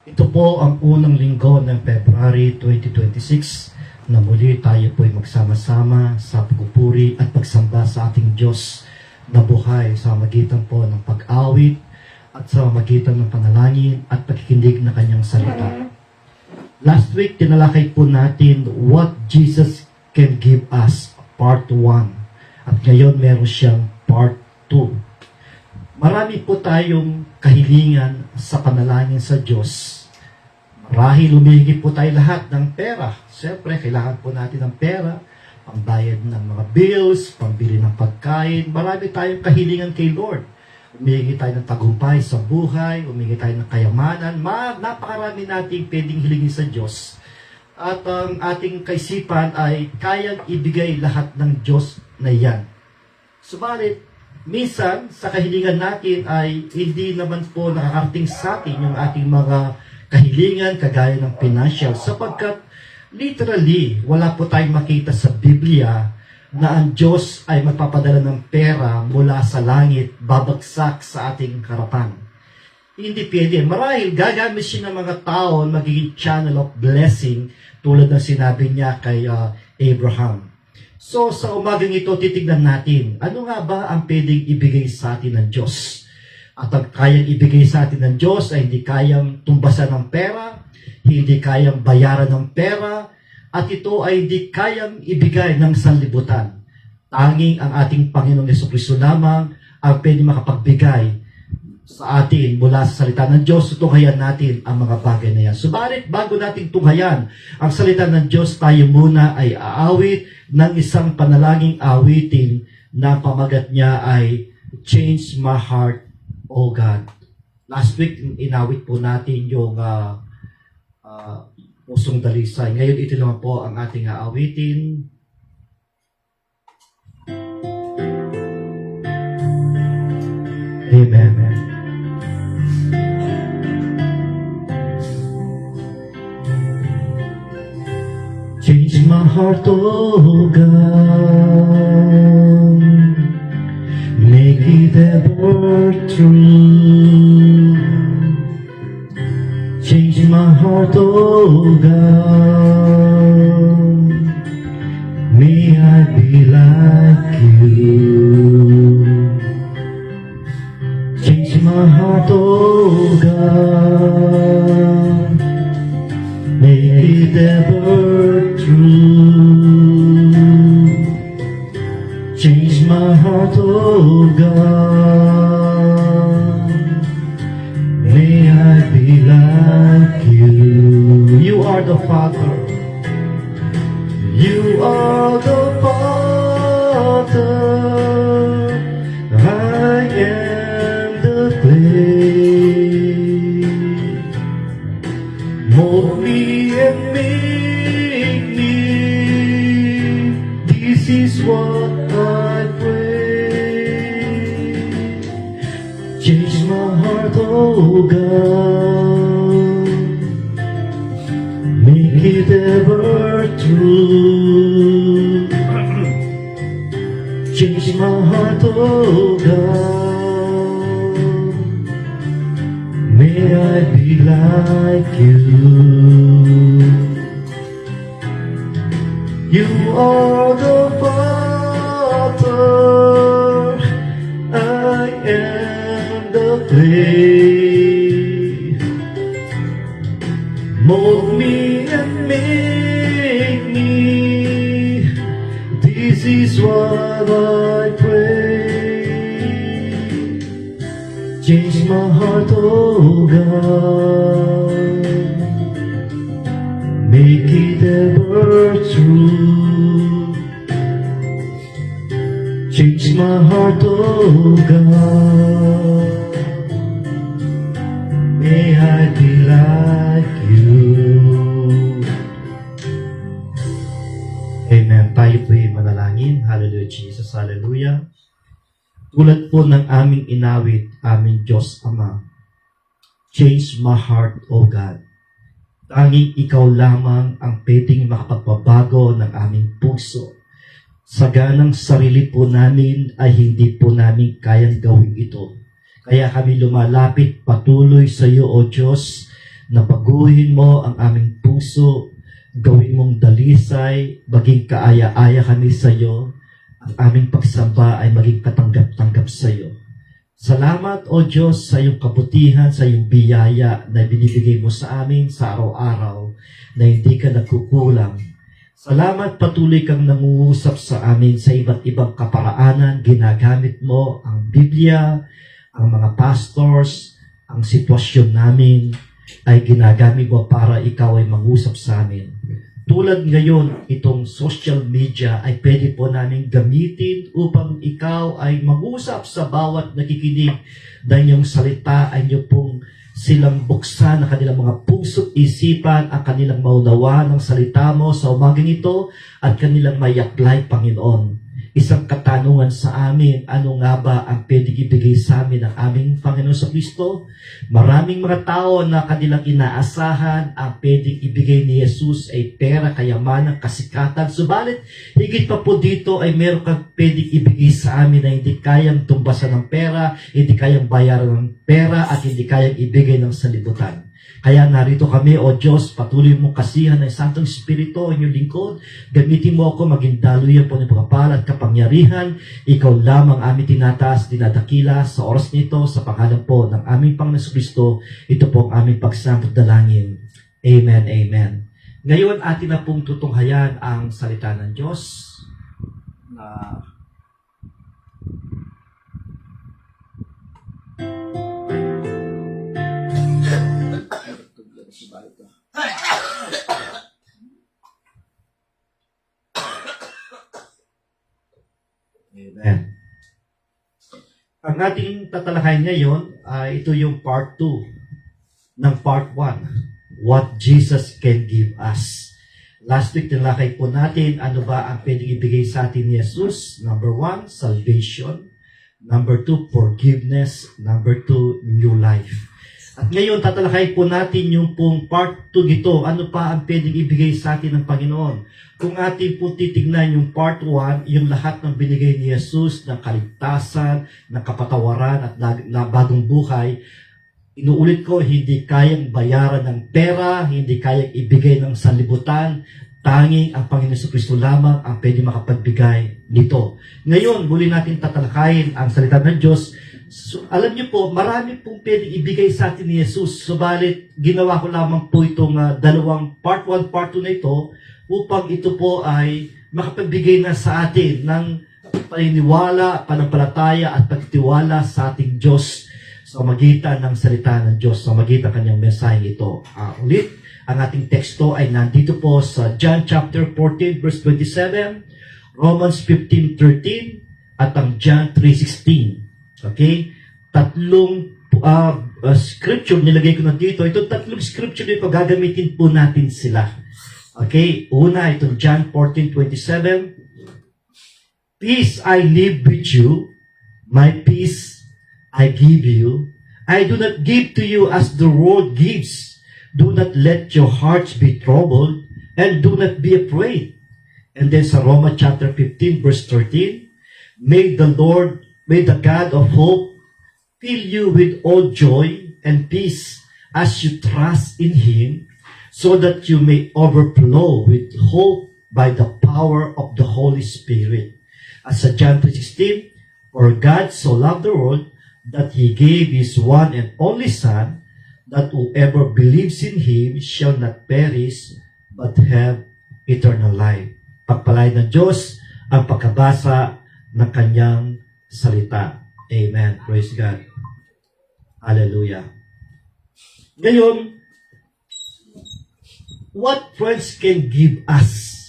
Ito po ang unang linggo ng February 2026 na muli tayo po ay magsama-sama sa pagpupuri at pagsamba sa ating Diyos na buhay sa magitan po ng pag-awit at sa magitan ng panalangin at pagkikinig ng kanyang salita. Last week, tinalakay po natin what Jesus can give us, part 1. At ngayon, meron siyang part 2. Marami po tayong kahilingan sa panalangin sa Diyos. Marahil humihingi po tayo lahat ng pera. Siyempre, kailangan po natin ng pera, pambayad ng mga bills, pambili ng pagkain. Marami tayong kahilingan kay Lord. Humihingi tayo ng tagumpay sa buhay, humihingi tayo ng kayamanan. Napakarami nating pwedeng hilingin sa Diyos. At ang ating kaisipan ay kayang ibigay lahat ng Diyos na yan. Subalit, minsan, sa kahilingan natin ay hindi naman po nakakarating sa atin yung ating mga kahilingan kagaya ng financial sapagkat literally, wala po tayong makita sa Biblia na ang Diyos ay magpapadala ng pera mula sa langit, babagsak sa ating harapan. Hindi pwede. Marahil gagamit siya ng mga tao magiging channel of blessing tulad ng sinabi niya kay Abraham. So, sa umagang ito, titignan natin, ano nga ba ang pwedeng ibigay sa atin ng Diyos? At ang kayang ibigay sa atin ng Diyos ay hindi kayang tumbasan ng pera, hindi kayang bayaran ng pera, at ito ay hindi kayang ibigay ng sanlibutan. Tanging ang ating Panginoong Jesucristo lamang ang pwede makapagbigay sa atin mula sa salita ng Diyos. Tunghayan natin ang mga bagay na yan. Subalit, bago natin tunghayan ang salita ng Diyos, tayo muna ay aawit ng isang panalangin awitin na pamagat niya ay Change My Heart, O God. Last week, inawit po natin yung Pusong Dalisay. Ngayon, ito naman po ang ating aawitin. Amen. Change my heart, oh God, make it ever true. Change my heart, oh God, may I be like you. Change my heart, oh God, make it ever true. Change my heart, oh God, may I be like you. You are the Father. You are the Father. I am the clay. Mold me and make me. This is what I pray. Change my heart, oh God, make it ever true. Change my heart, oh God, may I be like you. You are the Father, I am the clay. Mold me and make me. This is what I pray. Change my heart, oh God, make it ever true. Change my heart, oh God, may I be like you. Amen. Tayo po'y manalangin. Hallelujah, Jesus. Hallelujah. Tulad po ng aming inawit, aming Diyos Ama, change my heart, O God. Tanging ikaw lamang ang pwedeng makapagpabago ng aming puso. Sa ganang sarili po namin ay hindi po namin kayang gawin ito. Kaya kami lumalapit patuloy sa iyo, O Diyos, na baguhin mo ang aming puso, gawin mong dalisay, maging kaaya-aya kami sa iyo, ang aming pagsamba ay maging katanggap-tanggap sa iyo. Salamat, O Diyos, sa iyong kabutihan, sa iyong biyaya na binibigay mo sa amin sa araw-araw na hindi ka nagkukulang. Salamat, patuloy kang nangungusap sa amin sa iba't ibang kaparaanan. Ginagamit mo ang Biblia, ang mga pastors, ang sitwasyon namin ay ginagamit mo para ikaw ay mangusap sa amin. Tulad ngayon, itong social media ay pwede po namin gamitin upang ikaw ay mag-usap sa bawat nakikinig dahil yung salita ay niyo pong silang buksan ang kanilang mga puso, isipan, ang kanilang maunawa ng salita mo sa umagang ito at kanilang mayaklay, Panginoon. Isang katanungan sa amin, ano nga ba ang pwedeng ibigay sa amin ng aming Panginoon sa Kristo? Maraming mga tao na kanilang inaasahan ang pwedeng ibigay ni Jesus ay pera, kayamanan, kasikatan. Subalit, higit pa po dito ay meron kang pwedeng ibigay sa amin na hindi kayang tumbasan ng pera, hindi kayang bayaran ng pera, at hindi kayang ibigay ng salibutan. Kaya narito kami, O Diyos, patuloy mong kasihan ng Santong Espiritu ang iyong lingkod. Gamitin mo ako maging daluyan po ng pagpapal at kapangyarihan. Ikaw lamang aming tinataas, dinadakila sa oras nito, sa pangalan po ng aming Panginoon Kristo. Ito po ang aming pagsambot dalangin. Amen, amen. Ngayon, atin na pong tutunghayan ang salita ng Diyos na Amen. Ang ating tatalakayin ngayon, ito yung part 2 ng part 1. What Jesus can give us. Last week, nilakay po natin ano ba ang pwedeng ibigay sa atin ni Jesus. Number 1, salvation. Number 2, forgiveness. Number 2, new life. At ngayon, tatalakay po natin yung pong part 2 dito. Ano pa ang pwedeng ibigay sa atin ng Panginoon? Kung ating po titignan yung part 1, yung lahat ng binigay ni Jesus, ng kaligtasan, ng kapatawaran, at na bagong buhay, inuulit ko, hindi kayang bayaran ng pera, hindi kayang ibigay ng sanlibutan, tanging ang Panginoon sa Kristo lamang ang pwede makapagbigay nito. Ngayon, muli natin tatalakayin ang salita ng Diyos. So, alam niyo po, marami pong pwedeng ibigay sa atin ni Jesus. Subalit, ginawa ko lamang po itong dalawang part 1, part 2 na ito upang ito po ay makapagbigay na sa atin ng paniniwala, panampalataya at pagtiwala sa ating Diyos sa magitan ng salita ng Diyos, sa magitan kanyang mensahe ito. Ulit, ang ating teksto ay nandito po sa John chapter 14 verse 27, Romans 15:13 at ang John 3:16. Okay? Tatlong scripture nilagay ko na dito. Itong tatlong scripture dito, gagamitin po natin sila. Okay? Una, itong John 14:27. Peace I leave with you, my peace I give you. I do not give to you as the world gives. Do not let your hearts be troubled, and do not be afraid. And then sa Romans chapter 15 verse 13, may the God of hope fill you with all joy and peace as you trust in Him, so that you may overflow with hope by the power of the Holy Spirit. As sa John 3:16, for God so loved the world that He gave His one and only Son, that whoever believes in Him shall not perish, but have eternal life. Pagpalain ng Diyos ang pagkabasa ng kanyang salita. Amen. Praise God. Hallelujah. Ngayon, what friends can give us?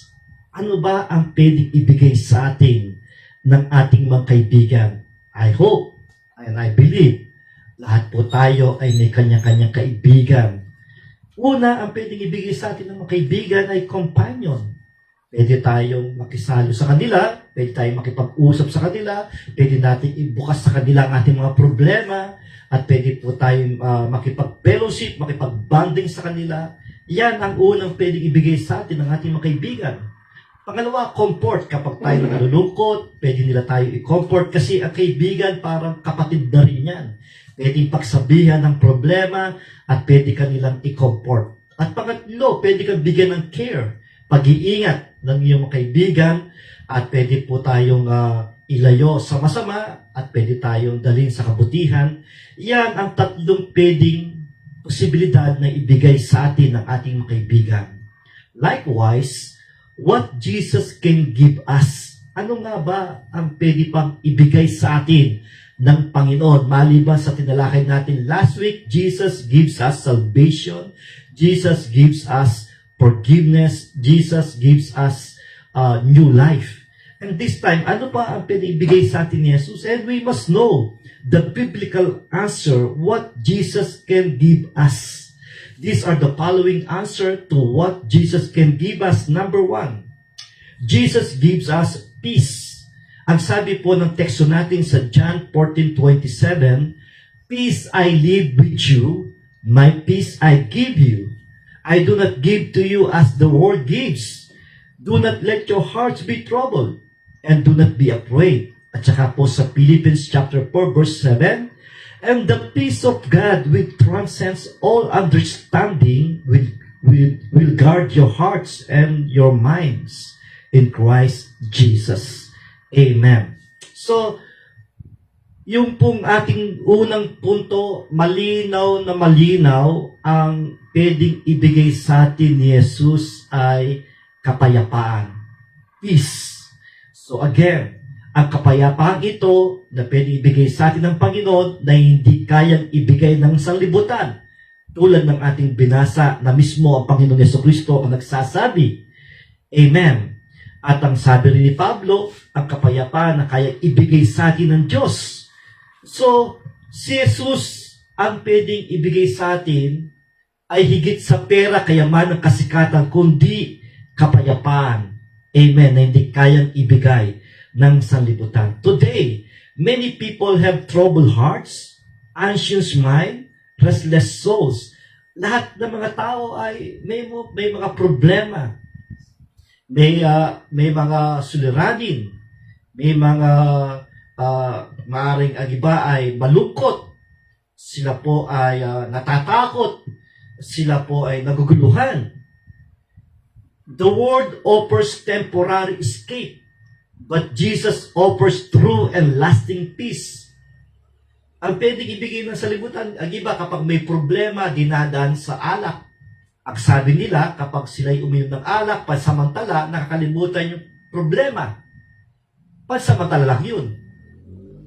Ano ba ang pwedeng ibigay sa atin ng ating mga kaibigan? I hope and I believe lahat po tayo ay may kanya-kanyang kaibigan. Una, ang pwedeng ibigay sa atin ng mga kaibigan ay companion. Pwede tayong makisalo sa kanila, pwede tayong makipag-usap sa kanila, pwede natin ibukas sa kanila ang ating mga problema, at pwede po tayong makipag-fellowship, makipag-bonding sa kanila. Yan ang unang pwedeng ibigay sa atin ng ating mga kaibigan. Pangalawa, comfort. Kapag tayo nalulungkot, pwede nila tayo i-comfort kasi ang kaibigan parang kapatid na rin yan. Pwedeng pagsabihan ng problema at pwede ka nilang i-comfort. At pangatlo, pwede kang bigyan ng care, pag-iingat ng iyong kaibigan, at pwede po tayong ilayo sa masama at pwede tayong dalhin sa kabutihan. Yan ang tatlong pwedeng posibilidad na ibigay sa atin ng ating kaibigan. Likewise, what Jesus can give us. Ano nga ba ang pwede pang ibigay sa atin ng Panginoon? Maliban sa tinalakay natin last week, Jesus gives us salvation. Jesus gives us forgiveness. Jesus gives us new life. And this time, ano pa ang pwede ibigay sa atin ni Jesus? And we must know the biblical answer, what Jesus can give us. These are the following answer to what Jesus can give us. Number 1, Jesus gives us peace. Ang sabi po ng teksto natin sa John 14:27, "Peace I leave with you, my peace I give you. I do not give to you as the world gives. Do not let your hearts be troubled, and do not be afraid." At saka po sa Philippians chapter 4 verse 7, "And the peace of God which transcends all understanding will guard your hearts and your minds in Christ Jesus." Amen. So, yung pong ating unang punto, malinaw na malinaw, ang pwedeng ibigay sa atin ni Jesus ay kapayapaan. Peace. So again, ang kapayapaan ito na pwedeng ibigay sa atin ng Panginoon na hindi kayang ibigay ng sanlibutan. Tulad ng ating binasa na mismo ang Panginoon Jesucristo ang nagsasabi. Amen. At ang sabi rin ni Pablo, ang kapayapaan na kayang ibigay sa atin ng Diyos. So, si Jesus ang pwedeng ibigay sa atin ay higit sa pera, kayamanan, kasikatan, kundi kapayapaan. Amen. Na hindi kayang ibigay ng sanlibutan. Today, many people have troubled hearts, anxious mind, restless souls. Lahat ng mga tao ay may mga problema. May mga suliranin. May mga maaring ang iba ay malungkot. Sila po ay natatakot. Sila po ay naguguluhan. The world offers temporary escape, but Jesus offers true and lasting peace. Ang pwedeng ibigay ng salibutan, ang iba kapag may problema, dinadaan sa alak. Ang sabi nila, kapag sila'y uminom ng alak, pansamantala, nakakalimutan yung problema. Pansamantala lang yun.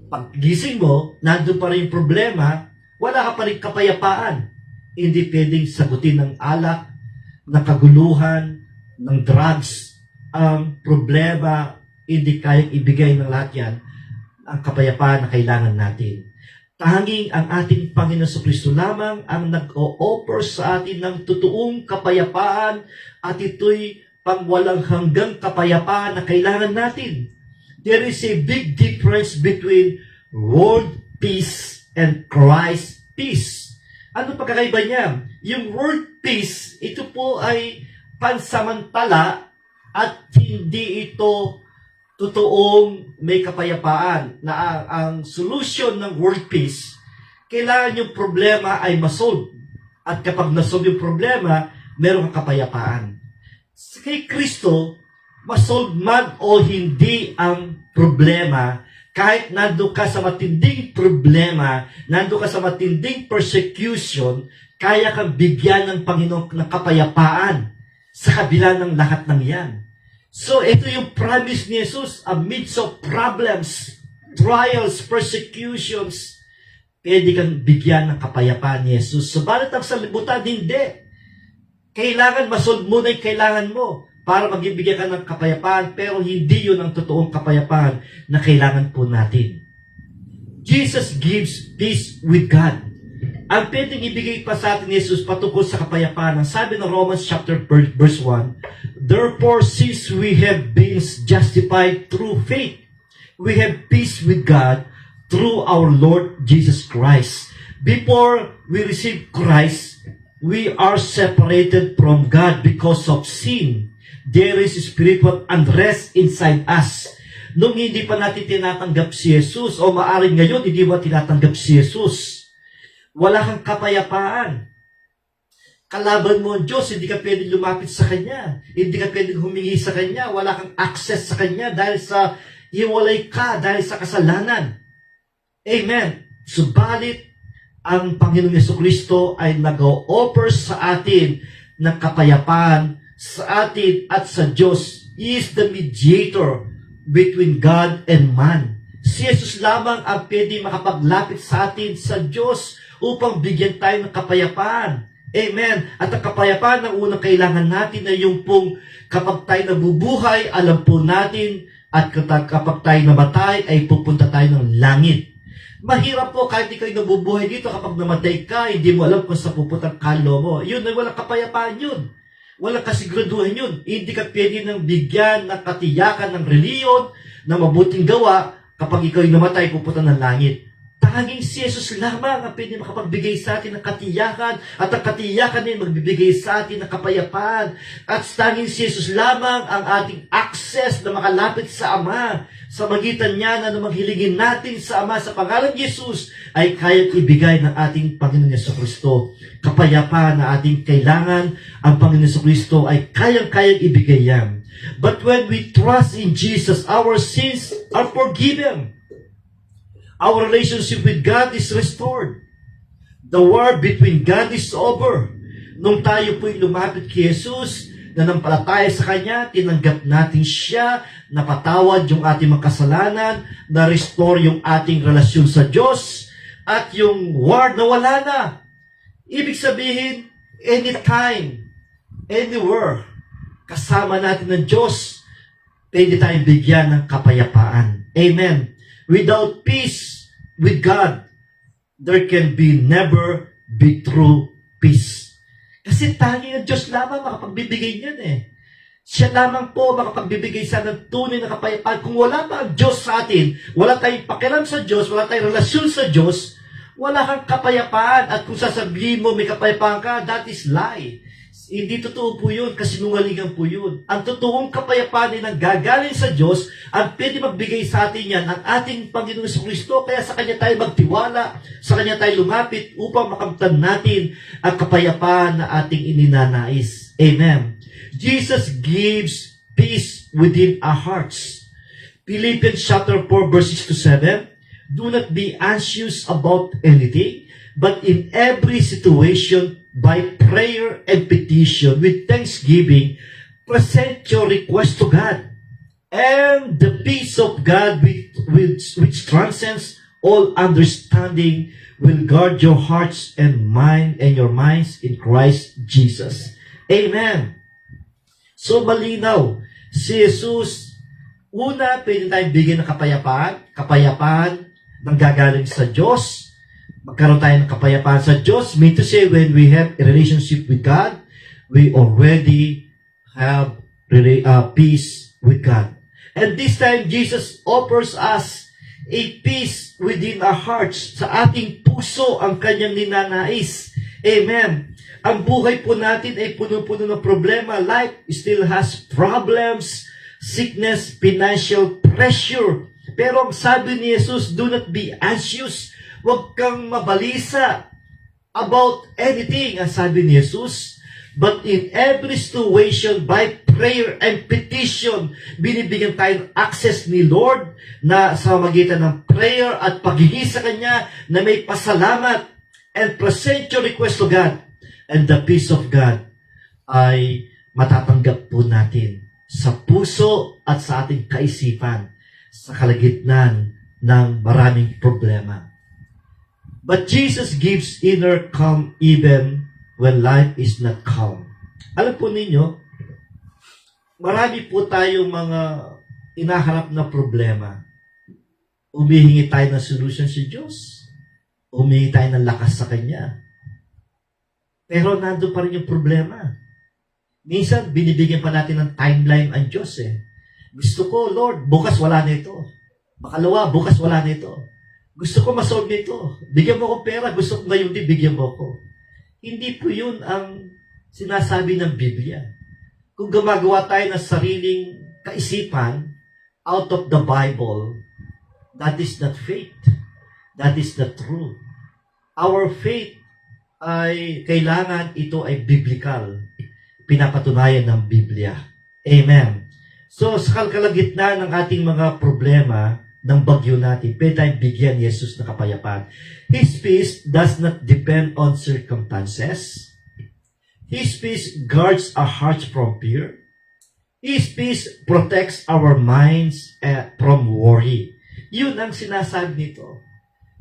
Pag gising mo, nandun pa rin yung problema, wala ka pa rin kapayapaan. Hindi pwedeng sagutin ng alak, ng kaguluhan, ng drugs, ang problema, hindi kayang ibigay ng lahat yan, ang kapayapaan na kailangan natin. Tanging ang ating Panginoon Jesucristo lamang ang nag-o-offer sa atin ng totoong kapayapaan at ito'y pangwalang hanggang kapayapaan na kailangan natin. There is a big difference between world peace and Christ peace. Ano pagkakaiba niya? Yung world peace, ito po ay pansamantala at hindi ito totoong may kapayapaan na ang solution ng world peace, kailangan yung problema ay masolve. At kapag nasolve yung problema, meron kang kapayapaan. Kay Kristo, masolve man o hindi ang problema, kahit nando ka sa matinding problema, nando ka sa matinding persecution, kaya kang bigyan ng Panginoon ng kapayapaan sa kabila ng lahat ng yan. So, ito yung promise ni Jesus amidst of problems, trials, persecutions. Pwede kang bigyan ng kapayapaan ni Jesus. Subalit ang sanlibutan, hindi. Kailangan masolve muna yung kailangan mo para magbibigyan ka ng kapayapaan, pero hindi yun ang totoong kapayapaan na kailangan po natin. Jesus gives peace with God. Ang pwedeng ibigay pa sa atin ni Jesus patungkol sa kapayapaan, ang sabi ng Romans chapter verse 1, "Therefore, since we have been justified through faith, we have peace with God through our Lord Jesus Christ." Before we receive Christ, we are separated from God because of sin. There is spiritual unrest inside us. Nung hindi pa natin tinatanggap si Jesus, o maaring ngayon hindi mo tinatanggap si Jesus, Wala kang kapayapaan. Kalaban mo ang Diyos, hindi ka pwedeng lumapit sa Kanya. Hindi ka pwedeng humingi sa Kanya. Wala kang access sa Kanya dahil sa hiwalay ka, dahil sa kasalanan. Amen. Subalit, ang Panginoong Jesucristo ay nag-o-offer sa atin ng kapayapaan sa atin at sa Diyos. He is the mediator between God and man. Si Jesus lamang ang pwede makapaglapit sa atin sa Diyos upang bigyan tayo ng kapayapaan. Amen. At ang kapayapaan ang unang kailangan natin ay yung pong kapag tayo nabubuhay, alam po natin at kapag tayo namatay ay pupunta tayo ng langit. Mahirap po kahit ikaw nabubuhay dito kapag namatay ka, hindi mo alam kung sa pupuntang kaluluwa mo. Yun ay walang kapayapaan yun. Walang kasiguraduhan yun. Hindi ka pwede nang bigyan ng katiyakan ng reliyon, ng mabuting gawa, kapag ikaw namatay, pupunta ng langit. Tanging si Jesus lamang ang pwede makapagbigay sa atin ng katiyakan at ang katiyakan din magbibigay sa atin ng kapayapaan. At tanging si Jesus lamang ang ating access na makalapit sa Ama. Sa magitan niya na maghilingin natin sa Ama sa pangalan ni Jesus ay kayang ibigay ng ating Panginoon Jesucristo. Kapayapaan na ating kailangan, ang Panginoon Jesucristo ay kayang-kayang ibigay yan. But when we trust in Jesus, our sins are forgiven. Our relationship with God is restored. The war between God is over. Nung tayo po'y lumapit kay Jesus, nanampalataya sa Kanya, tinanggap natin siya, napatawad yung ating mga kasalanan, na-restore yung ating relasyon sa Diyos, at yung war nawala na. Ibig sabihin, anytime, anywhere, kasama natin ng Diyos, pwede tayong bigyan ng kapayapaan. Amen. Without peace with God, there can never be true peace. Kasi tanging ang Diyos lamang makapagbibigay niyan eh. Siya lamang po makapagbibigay sa ng tunay na kapayapaan. Kung wala pa ang Diyos sa atin, wala tayong pakiram sa Diyos, wala tayong relasyon sa Diyos, wala kang kapayapaan. At kung sasabihin mo may kapayapaan ka, that is lie. Hindi totoo po yun, kasinungalingan po yun. Ang totoong kapayapaan ay nanggagaling sa Diyos, ang pwede magbigay sa atin yan, ang ating Panginoong Jesucristo, kaya sa Kanya tayo magtiwala, sa Kanya tayo lumapit upang makamtan natin ang kapayapaan na ating ininanais. Amen. Jesus gives peace within our hearts. Philippians chapter 4 verses 6-7, do not be anxious about anything, but in every situation, by prayer and petition, with thanksgiving, present your request to God. And the peace of God, which transcends all understanding, will guard your hearts and your minds in Christ Jesus. Amen. So malinaw, si Jesus, una, pwede tayong bigyan ng kapayapaan ng gagaling sa Diyos. Magkaroon tayo ng kapayapaan sa Diyos. Mean to say, when we have a relationship with God, we already have peace with God. And this time, Jesus offers us a peace within our hearts. Sa ating puso ang Kanyang ninanais. Amen. Ang buhay po natin ay puno-puno ng problema. Life still has problems, sickness, financial pressure. Pero ang sabi ni Jesus, do not be anxious. Huwag kang mabalisa about anything, ang sabi ni Jesus. But in every situation, by prayer and petition, binibigyan tayo ng access ni Lord na sa magitan ng prayer at paghingi sa Kanya na may pasalamat, and present your request to God. And the peace of God ay matatanggap po natin sa puso at sa ating kaisipan sa kalagitnaan ng maraming problema. But Jesus gives inner calm even when life is not calm. Alam po ninyo, marami po tayong mga inaharap na problema. Humihingi tayo ng solution sa Diyos. Humihingi tayo ng lakas sa Kanya. Pero nandun pa rin yung problema. Minsan, binibigyan pa natin ng timeline ang Diyos eh. Gusto ko, Lord, bukas wala na ito. Makalawa, bukas wala na ito. Gusto ko masolve nito. Bigyan mo ko pera. Gusto ko ngayon din, bigyan mo ko. Hindi po yun ang sinasabi ng Biblia. Kung gumagawa tayo ng sariling kaisipan out of the Bible, that is not faith. That is not true. Our faith ay kailangan ito ay biblical. Pinapatunayan ng Biblia. Amen. So, sa kalagitnaan ng ating mga problema, ng bagyo natin, pwede tayong bigyan ni Jesus na kapayapaan. His peace does not depend on circumstances. His peace guards our hearts from fear. His peace protects our minds from worry. Yun ang sinasabi nito.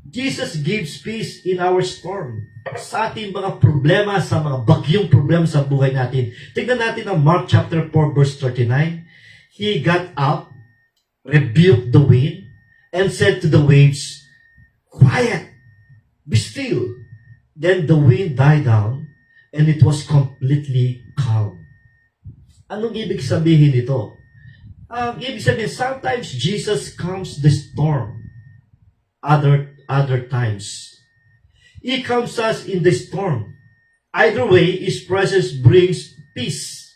Jesus gives peace in our storm. Sa ating mga problema, sa mga bagyong problema sa buhay natin. Tignan natin ang Mark chapter 4 verse 39. He got up, rebuked the wind, and said to the waves, "Quiet, be still." Then the wind died down, and it was completely calm. Anong ibig sabihin nito? Ibig sabihin, sometimes Jesus calms the storm. Other times, He calms us in the storm. Either way, His presence brings peace.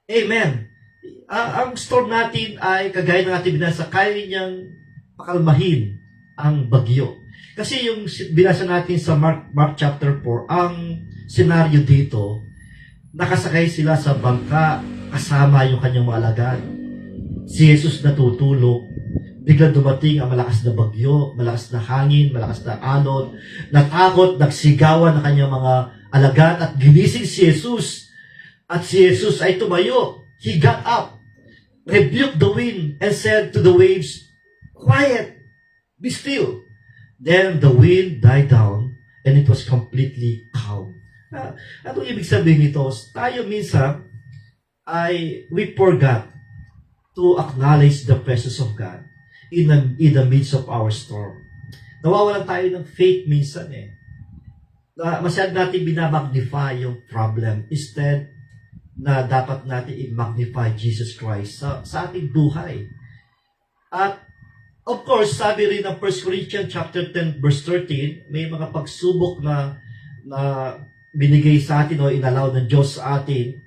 Amen. Ang storm natin ay kagaya ng ating binasa, kaya niyang pakalmahin ang bagyo. Kasi yung binasa natin sa Mark chapter 4, ang senaryo dito, nakasakay sila sa bangka kasama yung kanyang mga alagad. Si Jesus natutulog, biglang dumating ang malakas na bagyo, malakas na hangin, malakas na alon, natakot, nagsigawan ng kanyang mga alagad at ginising si Jesus. At si Jesus ay tumayo. He got up, rebuked the wind, and said to the waves, "Quiet, be still." Then the wind died down, and it was completely calm. Ano ibig sabihin nito? Tayo minsan we forgot to acknowledge the presence of God in the midst of our storm. Nawawalan tayo ng faith minsan masyad natin binamagnify yung problem instead na dapat natin i-magnify Jesus Christ sa ating buhay. At of course, sabi rin ng 1 Corinthians chapter 10 verse 13, may mga pagsubok na binigay sa atin o inalaw ng Diyos sa atin.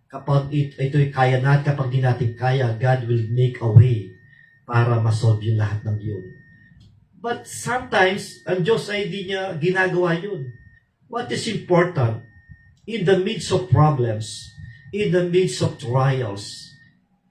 Kapag ito'y kaya natin, kapag di natin kaya, God will make a way para masolve yung lahat ng yun. But sometimes, ang Diyos ay di niya ginagawa yun. What is important, in the midst of problems, in the midst of trials,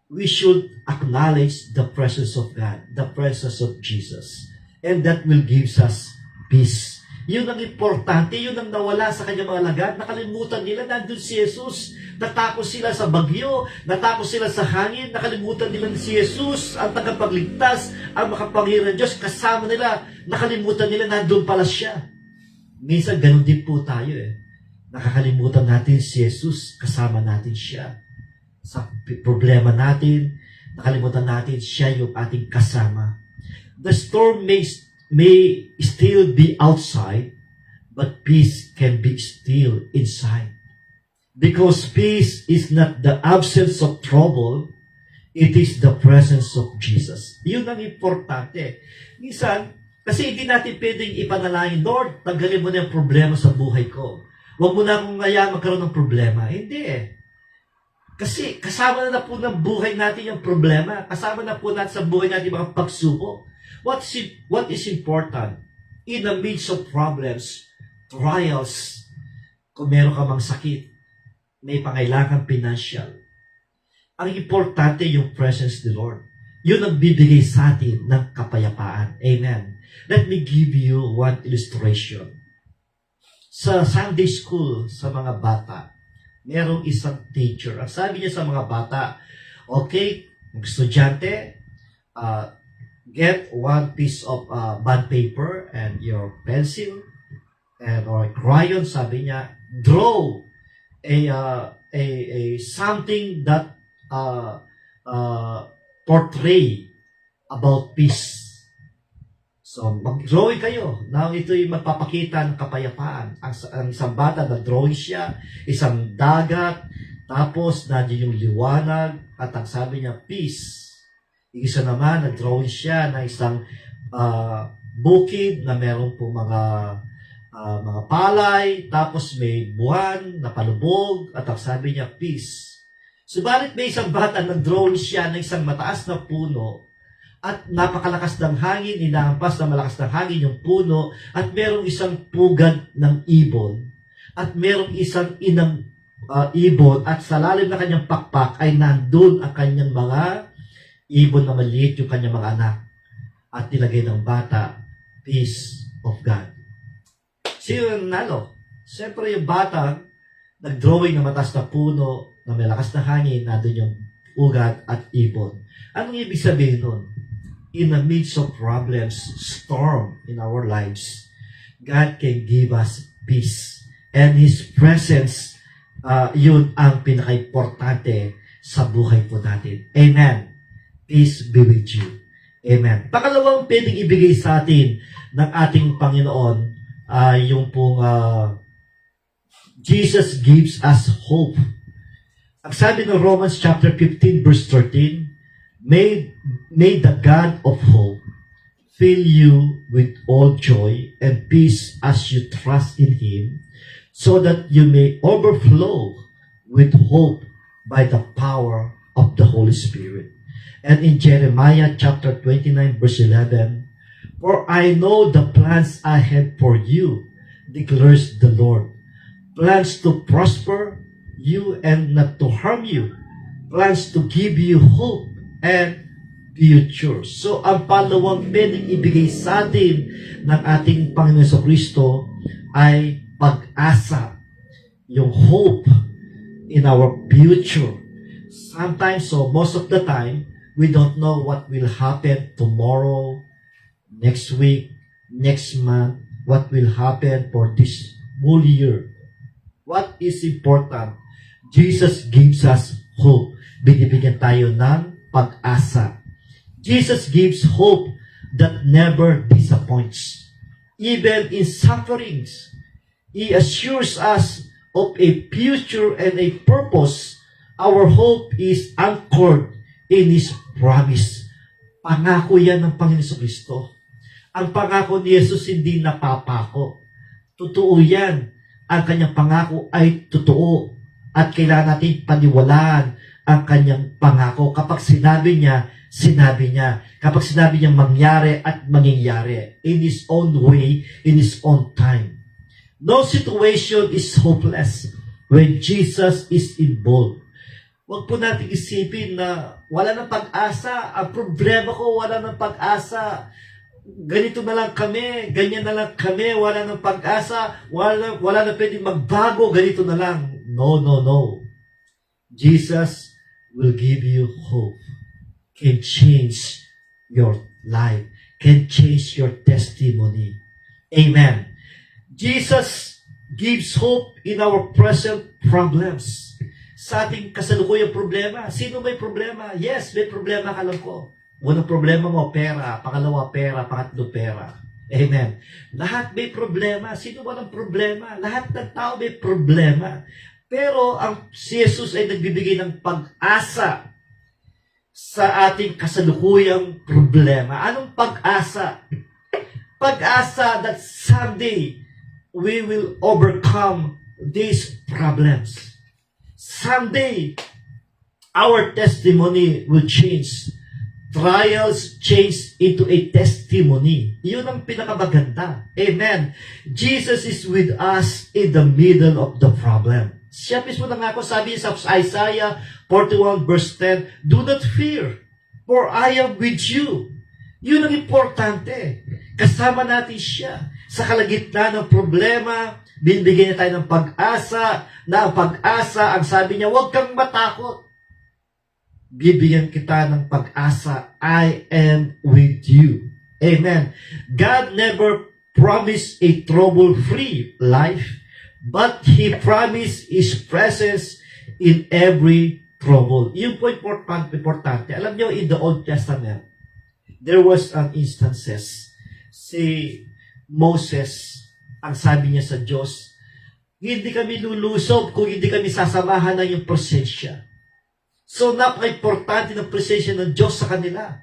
we should acknowledge the presence of God, the presence of Jesus. And that will give us peace. Yun ang importante, yun ang nawala sa kanyang mga alagad. Nakalimutan nila, nandun si Jesus. Natakot sila sa bagyo, natakot sila sa hangin, nakalimutan nila si Jesus, ang tagapagligtas, ang makapangyarihan Diyos, kasama nila. Nakalimutan nila, nandun pala siya. Minsan, ganun din po tayo Nakakalimutan natin si Jesus, kasama natin siya. Sa problema natin, nakalimutan natin siya yung ating kasama. The storm may still be outside, but peace can be still inside. Because peace is not the absence of trouble, it is the presence of Jesus. Yun ang importante. Minsan, kasi hindi natin pwedeng ipanalangin, Lord, tanggalin mo na yung problema sa buhay ko. Huwag mo na akong ngayaan magkaroon ng problema. Hindi Kasi kasama na po ng buhay natin yung problema. Kasama na po natin sa buhay natin mga pagsubok. What is important? In the midst of problems, trials, kung meron ka mang sakit, may pangailangan financial. Ang importante yung presence of the Lord. Yun ang bibigay sa atin ng kapayapaan. Amen. Let me give you one illustration. Sa Sunday school, sa mga bata, merong isang teacher. Ang sabi niya sa mga bata, okay, estudyante, get one piece of bond paper and your pencil and or crayon. Sabi niya, draw a something that portray about peace. So, mag-drawing kayo. Now, ito'y magpapakita ng kapayapaan. Ang isang bata, nag-drawing siya, isang dagat, tapos nandiyan yung liwanag, at ang sabi niya, peace. Isa naman, nag-drawing siya ng isang bukid na meron po mga palay, tapos may buwan na palubog, at ang sabi niya, peace. Subalit may isang bata, nag-drawing siya ng isang mataas na puno, at napakalakas ng hangin, inahampas na malakas ng hangin yung puno, at merong isang pugad ng ibon, at merong isang inang ibon, at sa lalim ng kanyang pakpak ay nandun ang kanyang mga ibon na maliit, yung kanyang mga anak, at nilagay ng bata, peace of God. Sino yung nalo? Siyempre yung bata, nag-drawing na mataas na puno, na may lakas na hangin, nandun yung ugat at ibon. Anong ibig sabihin nun? In the midst of problems, storm in our lives, God can give us peace. And His presence, yun ang pinaka-importante sa buhay po natin. Amen. Peace be with you. Amen. Pakalawang pwedeng ibigay sa atin ng ating Panginoon, yung pong Jesus gives us hope. Ang sabi ng Romans chapter 15 verse 13, May the God of hope fill you with all joy and peace as you trust in Him, so that you may overflow with hope by the power of the Holy Spirit. And in Jeremiah chapter 29 verse 11, For I know the plans I have for you, declares the Lord. Plans to prosper you and not to harm you. Plans to give you hope and future. So, ang pangalawang pwedeng ibigay sa atin ng ating Panginoon Kristo ay pag-asa. Yung hope in our future. Sometimes, so most of the time, we don't know what will happen tomorrow, next week, next month, what will happen for this whole year. What is important? Jesus gives us hope. Binibigyan tayo ng pag-asa. Jesus gives hope that never disappoints. Even in sufferings, He assures us of a future and a purpose. Our hope is anchored in His promise. Pangako yan ng Panginoon Kristo. Ang pangako ni Jesus hindi napapako. Totoo yan. Ang kanyang pangako ay totoo. At kailangan natin paniwalaan ang kanyang pangako. Kapag sinabi niya, sinabi niya. Kapag sinabi niya mangyari at mangyayari. In His own way, in His own time. No situation is hopeless when Jesus is involved. Huwag po natin isipin na wala ng pag-asa. Ang problema ko, wala ng pag-asa. Ganito na lang kami, ganyan na lang kami, wala ng pag-asa, wala na pwedeng magbago, ganito na lang. No, no, no. Jesus will give you hope. Can change your life. Can change your testimony. Amen. Jesus gives hope in our present problems. Sa ating kasalukuyang problema. Sino may problema? Yes, may problema ka lang ko. Unang problema mo, pera. Pangalawa, pera. Pangatlo, pera. Amen. Lahat may problema. Sino walang problema? Lahat ng tao may problema. Pero si Jesus ay nagbibigay ng pag-asa sa ating kasalukuyang problema. Anong pag-asa? Pag-asa that someday we will overcome these problems. Someday, our testimony will change. Trials change into a testimony. Yun ang pinakamaganda. Amen. Jesus is with us in the middle of the problem. Siya mismo nangako, sabi sa Isaiah 41 verse 10, Do not fear, for I am with you. Yun ang importante. Kasama natin siya. Sa kalagitnaan ng problema, binibigyan niya tayo ng pag-asa, na ang pag-asa, ang sabi niya, huwag kang matakot. Bibigyan kita ng pag-asa. I am with you. Amen. God never promised a trouble-free life, but He promised His presence in every trouble. Yun po importante. Alam niyo, in the Old Testament, there was an instances. Si Moses, ang sabi niya sa Diyos, hindi kami lulusob kung hindi kami sasamahan ng iyong presensya. So, napaka-importante ng presensya ng Diyos sa kanila.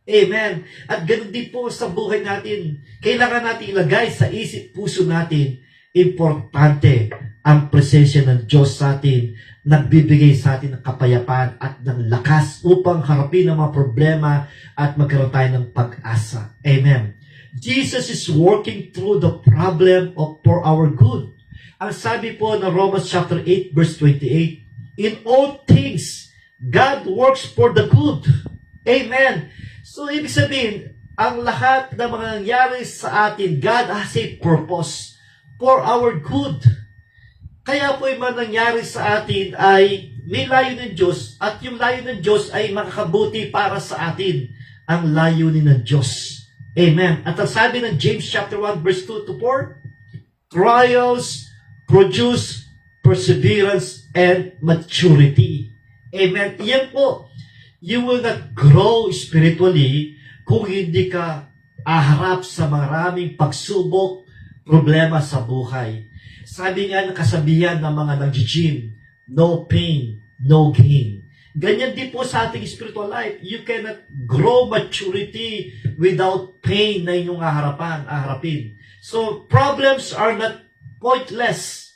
Amen. At ganoon din po sa buhay natin. Kailangan natin ilagay sa isip, puso natin, importante ang presensya ng Diyos sa atin nagbibigay sa atin ng kapayapaan at ng lakas upang harapin ang mga problema at magkaroon tayo ng pag-asa. Amen. Jesus is working through the problem for our good. Ang sabi po ng Romans chapter 8 verse 28, in all things, God works for the good. Amen. So, ibig sabihin, ang lahat ng mga nangyari sa atin, God has a purpose for our good. Kaya po yung mga nangyari sa atin ay may layo ng Diyos at yung layo ng Diyos ay makakabuti para sa atin ang layunin ng Diyos. Amen. At ang sabi ng James chapter 1 verse 2 to 4, trials produce perseverance and maturity. Amen. Iyan po, you will not grow spiritually kung hindi ka aharap sa maraming pagsubok, problema sa buhay. Sabi nga ng kasabihan ng mga nag-gym, no pain, no gain. Ganyan din po sa ating spiritual life. You cannot grow maturity without pain na inyong aharapin. So, problems are not pointless.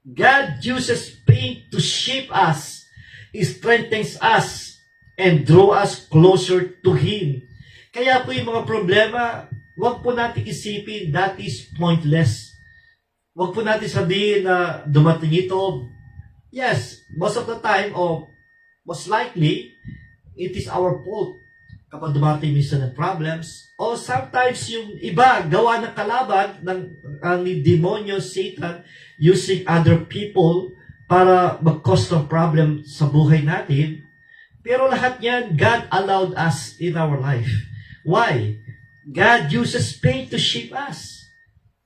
God uses pain to shape us, strengthens us, and draw us closer to Him. Kaya po yung mga problema, huwag po natin isipin that is pointless. Huwag po natin sabihin na dumating ito. Yes, most of the time, or most likely, it is our fault kapag dumating minsan ng problems. O sometimes yung iba, gawa ng kalaban, ang demonyo, Satan, using other people para mag-cause ng problem sa buhay natin. Pero lahat yan, God allowed us in our life. Why? God uses pain to shape us.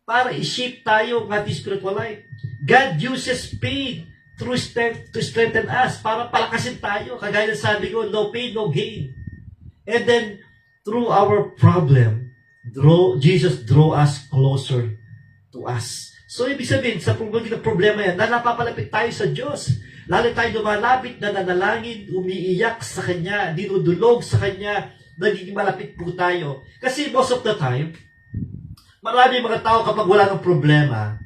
Para i-shape tayo ng ating spiritual life. God uses pain to strengthen us. Para palakasin tayo. Kagaya ng sabi ko, no pain, no gain. And then, through our problem, Jesus draw us closer to us. So, ibig sabihin, sa problema yan, na napapalapit tayo sa Diyos. Lalo tayo lumalapit na nanalangin, umiiyak sa Kanya, dinudulog sa Kanya, nagiging malapit po tayo. Kasi most of the time, marami mga tao kapag wala ng problema,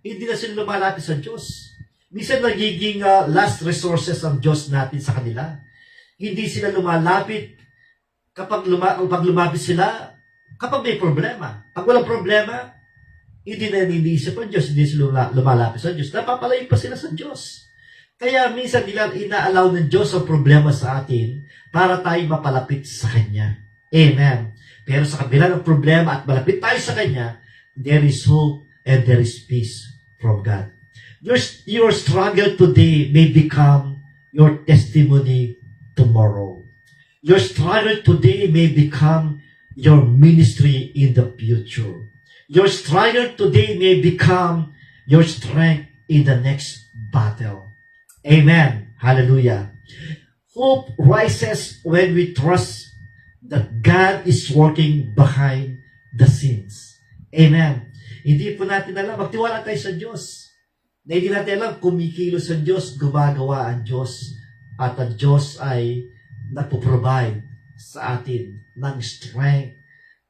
hindi na sila lumalapit sa Diyos. Minsan nagiging last resources ang Diyos natin sa kanila. Hindi sila lumalapit kapag lumapit sila kapag may problema. Pag walang problema, hindi na iniisip ang Diyos, hindi sila lumalapit sa Diyos. Napapalayo pa sila sa Diyos. Kaya minsan nila ina-allow ng Diyos ang problema sa atin para tayo mapalapit sa Kanya. Amen. Pero sa kabila ng problema at malapit tayo sa Kanya, there is hope and there is peace from God. Your struggle today may become your testimony tomorrow. Your struggle today may become your ministry in the future. Your struggle today may become your strength in the next battle. Amen. Hallelujah. Hope rises when we trust that God is working behind the scenes. Amen. Hindi po natin alam, magtiwala tayo sa Diyos. Na hindi natin alam, kumikilos sa Diyos, gumagawa ang Diyos. At ang Diyos ay nagpo-provide sa atin ng strength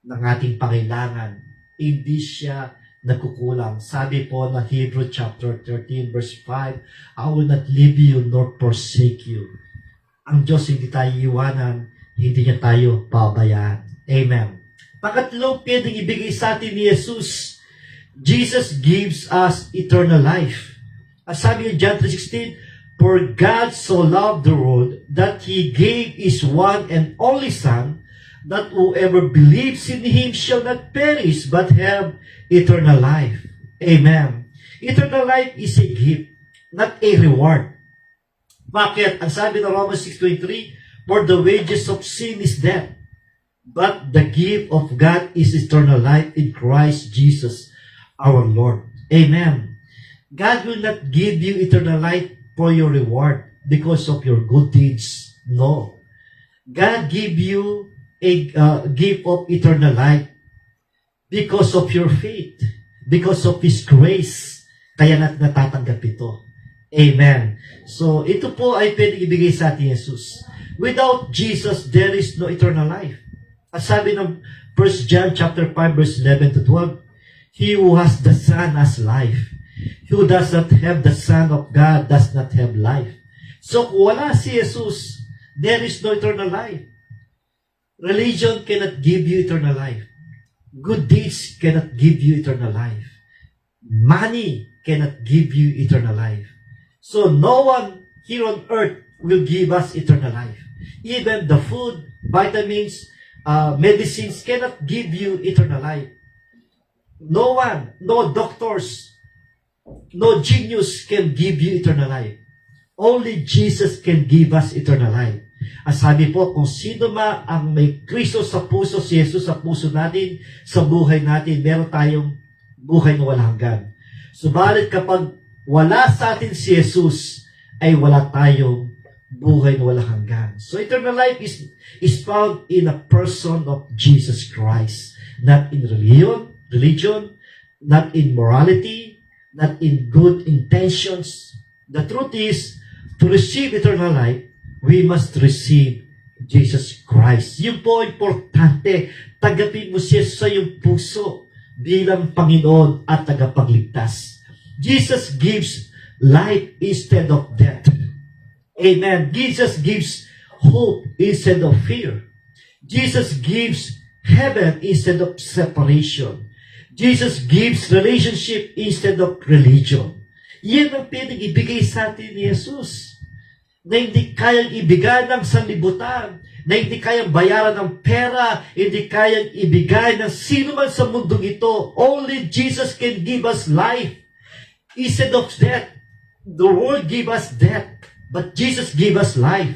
ng ating pangailangan. Hindi siya nagkukulang. Sabi po ng Hebrew chapter 13 verse 5, I will not leave you nor forsake you. Ang Diyos hindi tayo iwanan, hindi niya tayo pabayaan. Amen. Pangatlo, pwedeng ibigay sa atin ni Jesus. Jesus gives us eternal life. As sabi ng John 3:16, for God so loved the world that He gave His one and only Son, that whoever believes in Him shall not perish but have eternal life. Amen. Eternal life is a gift, not a reward. Bakit? Ang sabi ng Romans 6:23, for the wages of sin is death, but the gift of God is eternal life in Christ Jesus our Lord. Amen. God will not give you eternal life for your reward because of your good deeds. No. God give you a gift of eternal life because of your faith, because of His grace. Kaya natin natatanggap ito. Amen. So, ito po ay pwedeng ibigay sa atin Jesus. Without Jesus, there is no eternal life. As sabi ng 1 John chapter 5 verse 11 to 12, he who has the Son has life. He who does not have the Son of God does not have life. So kung wala si Jesus, there is no eternal life. Religion cannot give you eternal life. Good deeds cannot give you eternal life. Money cannot give you eternal life. So no one here on earth will give us eternal life. Even the food, vitamins, medicines cannot give you eternal life. No one, no doctors, no genius can give you eternal life. Only Jesus can give us eternal life. Ang sabi po, kung sino man ang may Kristo sa puso, si Jesus sa puso natin, sa buhay natin, meron tayong buhay na walang hanggan. Subalit kapag wala sa atin si Jesus, ay wala tayong buhay na walang hanggan. So eternal life is found in a person of Jesus Christ. Not in religion, not in morality, not in good intentions. The truth is, to receive eternal life, we must receive Jesus Christ. Yun po importante. Tagapin mo siya sa iyong puso bilang Panginoon at tagapagligtas. Jesus gives life instead of death. Amen. Jesus gives hope instead of fear. Jesus gives heaven instead of separation. Jesus gives relationship instead of religion. Yan ang pinag-ibigay sa atin ni Jesus, na hindi kayang ibigay ng sanlibutan, na hindi kayang bayaran ng pera, hindi kayang ibigay ng sino man sa mundong ito. Only Jesus can give us life instead of death. The world give us death, but Jesus give us life.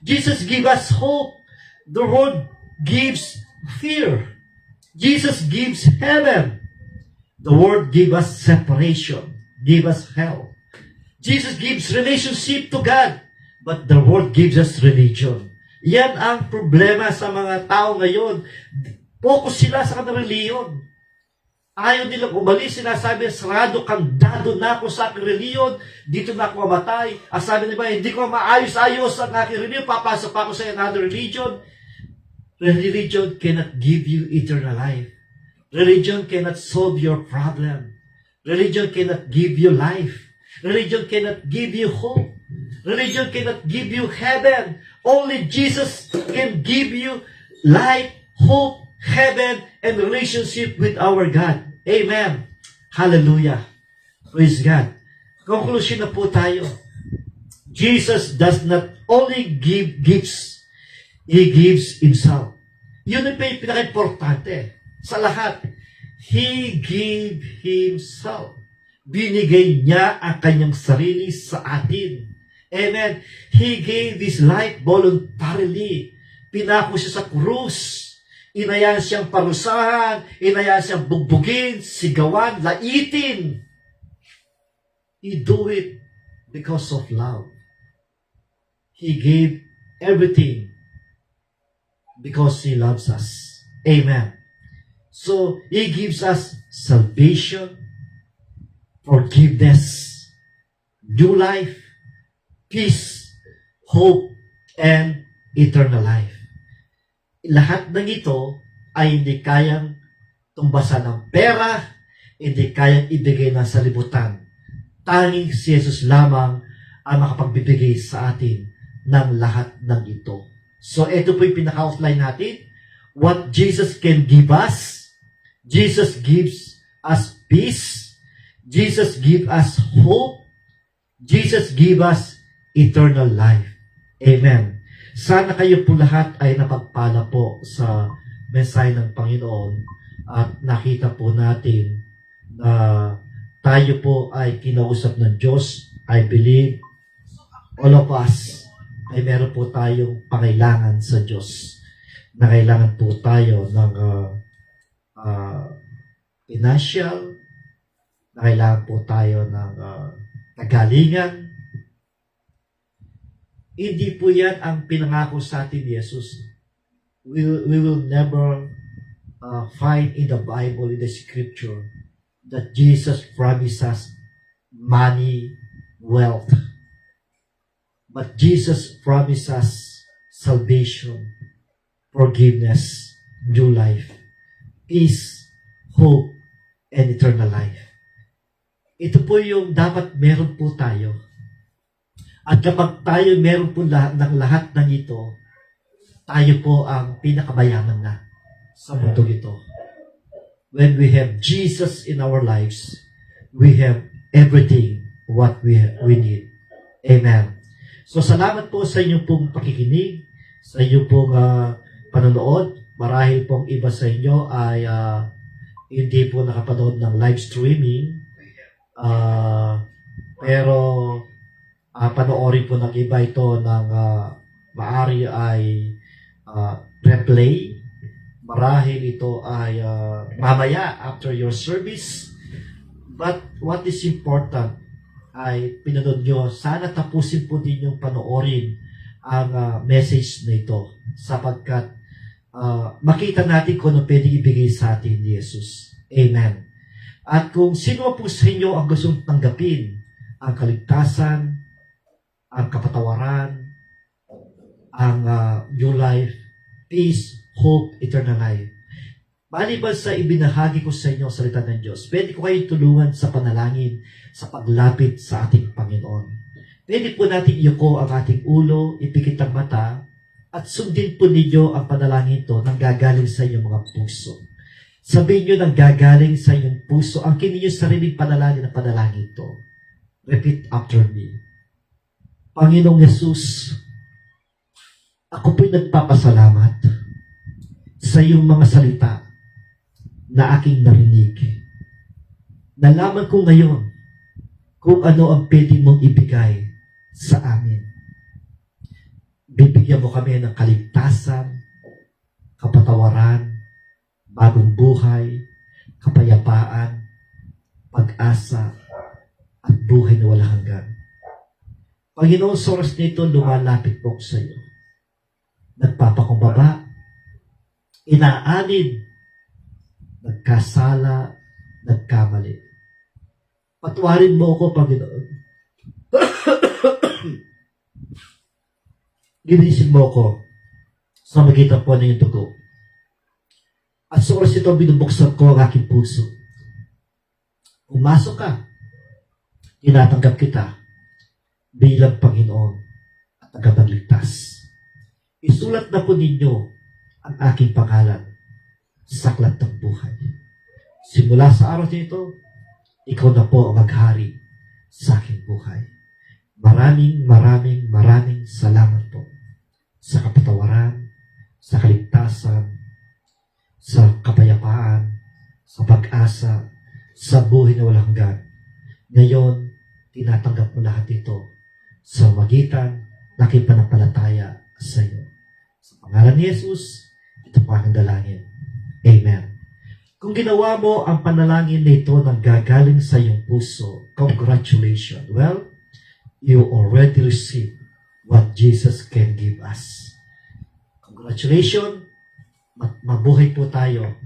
Jesus give us hope. The world gives fear. Jesus gives heaven. The world give us separation, give us hell. Jesus gives relationship to God, but the world gives us religion. Yan ang problema sa mga tao ngayon. Focus sila sa kanilang reliyon. Ayaw nilang umalis, sinasabi, sarado, kandado na ako sa aking reliyon, dito na ako mamatay. Ang sabi nila, hindi ko maayos-ayos ang aking reliyon, papasok pa ako sa another religion. Religion cannot give you eternal life. Religion cannot solve your problem. Religion cannot give you life. Religion cannot give you hope. Religion cannot give you heaven. Only Jesus can give you life, hope, heaven, and relationship with our God. Amen. Hallelujah. Praise God. Conclusion na po tayo. Jesus does not only give gifts, He gives Himself. Yun ang pinaka-importante sa lahat. He gave Himself. Binigay niya ang kanyang sarili sa atin. Amen. He gave His life voluntarily. Pinako siya sa krus. Inayaan siyang parusahan. Inayaan siyang bugbugin, sigawan, laitin. He do it because of love. He gave everything because He loves us. Amen. So, He gives us salvation, forgiveness, new life, peace, hope, and eternal life. Lahat ng ito ay hindi kayang tumbasan ng pera, hindi kayang ibigay ng salibutan. Tanging si Jesus lamang ang makapagbibigay sa atin ng lahat ng ito. So, ito po yung pinaka-outline natin. What Jesus can give us. Jesus gives us peace. Jesus gives us hope. Jesus gives us eternal life. Amen. Sana kayo po lahat ay napagpala po sa mensahe ng Panginoon at nakita po natin na tayo po ay kinausap ng Diyos. I believe all of us ay meron po tayong pangailangan sa Diyos. Na kailangan po tayo ng financial, na kailangan po tayo ng kagalingan. Hindi po yan ang pinangako sa atin ni Jesus. We will never find in the Bible, in the Scripture, that Jesus promises money, wealth. But Jesus promises salvation, forgiveness, new life, peace, hope, and eternal life. Ito po yung dapat meron po tayo. At kapag tayo meron po lahat ng ito, tayo po ang pinakamayaman na sa mundo ito. When we have Jesus in our lives, we have everything what we need. Amen. So salamat po sa inyong pong pakikinig, sa inyong pong panonood. Marahil pong iba sa inyo ay hindi po nakapanood ng live streaming. Pero panoorin po ng iba ito ng maari ay replay. Marahil ito ay mamaya after your service. But what is important ay pinanood nyo, sana tapusin po din yung panoorin ang message na ito sapagkat makita natin kung ano pwede ibigay sa atin ni Jesus. Amen. At kung sino po sa inyo ang gustong tanggapin ang kaligtasan, ang kapatawaran, ang new life, peace, hope, eternal life. Maliban sa ibinahagi ko sa inyo ang salita ng Diyos, pwede ko kayong tulungan sa panalangin sa paglapit sa ating Panginoon. Pwede po natin iyuko ang ating ulo, ipikit ang mata, at sundin po ninyo ang panalangin ito nang gagaling sa inyong mga puso. Sabihin nyo nang gagaling sa inyong puso ang kininyong sariling panalangin na panalangin ito. Repeat after me. Panginoong Yesus, ako po'y nagpapasalamat sa iyong mga salita na aking narinig. Nalaman ko ngayon kung ano ang pwede mong ibigay sa amin. Bibigyan mo kami ng kaligtasan, kapatawaran, bagong buhay, kapayapaan, pag-asa, at buhay na walang hanggan. Panginoon, sa oras nito, lumalapit po sa iyo. Nagpapakumbaba, inaalid, nagkasala, nagkamali. Patuwarin mo ako, Panginoon. Ginisin mo ako sa magitan po ng iyong dugo. At sa oras ito, binubuksan ko ang aking puso. Pumasok ka. Tinatanggap kita bilang Panginoon at tagapagligtas. Isulat na po ninyo ang aking pangalan sa aklat ng buhay. Simula sa araw nito, ikaw na po ang maghari sa aking buhay. Maraming salamat po sa kapatawaran, sa kaligtasan, sa kapayapaan, sa pag-asa, sa buhay na walang hanggan. Ngayon, tinatanggap mo lahat ito sa magitan na pananampalataya sa iyo. Sa pangalan ni Jesus, ito po ang dalangin. Amen. Kung ginawa mo ang panalangin na ito nang gagaling sa iyong puso, congratulations. Well, you already received what Jesus can give us. Congratulations. Mabuhay po tayo.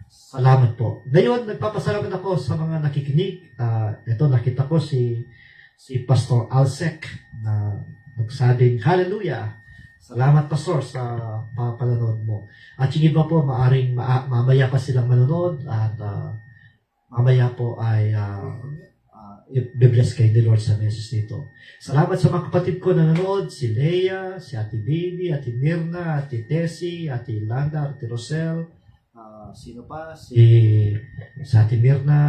Salamat po. Ngayon, nagpapasalamat ako sa mga nakikinig. Ito, nakita ko si Pastor Alsec na nagsabing, Hallelujah! Salamat, Pastor, sa papanood mo. At yung iba po, mamaya pa silang manonood at mamaya po ay i-bless kayo ni Lord sa message nito. Salamat sa mga kapatid ko na nanonood, si Leia, si Ate Baby, Ate Mirna, Ate Tessie, Ate Ilanda, Ate Rosel, sino pa? Si Ate Mirna,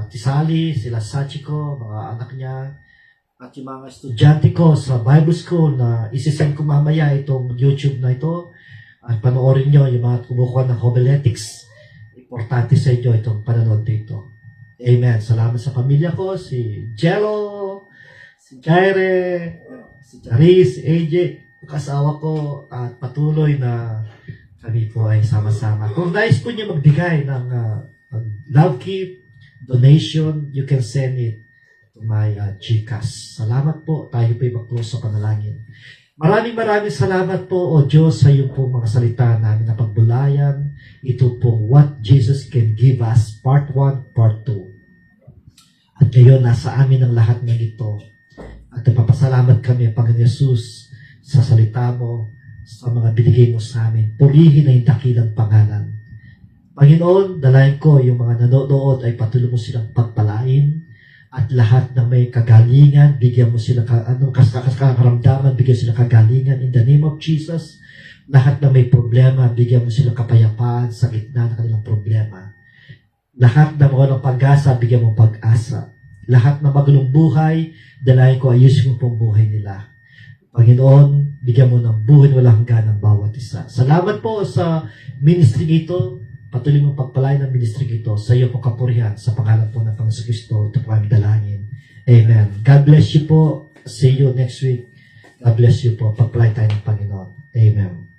Ate Sally, sila Sachiko, mga anak niya, at yung mga estudyante ko sa Bible School na isisend ko mamaya itong YouTube na ito at panoorin nyo yung mga kumukuha ng homiletics. Importante sa inyo itong panonood dito. Amen. Salamat sa pamilya ko, si Jello, si Jaire, si Charis, si AJ, kasawa ko, at patuloy na kami po ay sama-sama. Kung nais po niyo magbigay ng love gift, donation, you can send it to my GCash. Salamat po. Tayo po ay mag-close sa panalangin. Maraming salamat po, O Diyos, sa iyong po mga salita namin na pagbulayan. Ito pong What Jesus Can Give Us, Part 1, Part 2. At ngayon, nasa amin ang lahat ng ito. At nagpapasalamat kami, Panginoon Yesus, sa salita mo, sa mga binigay mo sa amin. Purihin na yung dakilang pangalan. Panginoon, dalayan ko yung mga nanonood ay patuloy mo silang pagpalain At lahat na may kagalingan, bigyan mo sila karamdaman, bigyan sila kagalingan in the name of Jesus. Lahat na may problema, bigyan mo sila kapayapaan sa gitna ng kanilang problema. Lahat na walang pag-asa, bigyan mo pag-asa. Lahat na magulong buhay, dalayan ko, ayusin mo pong buhay nila. Panginoon, bigyan mo ng buhay walang hanggan ng bawat isa. Salamat po sa ministry ito. Patuloy mong pagpalain ng ministry ito sa iyo po kapurihan sa pangalan po ng Panginoon Kristo. Ito po ang dalangin. Amen. God bless you po. See you next week. God bless you po. Pagpalain tayo ng Panginoon. Amen.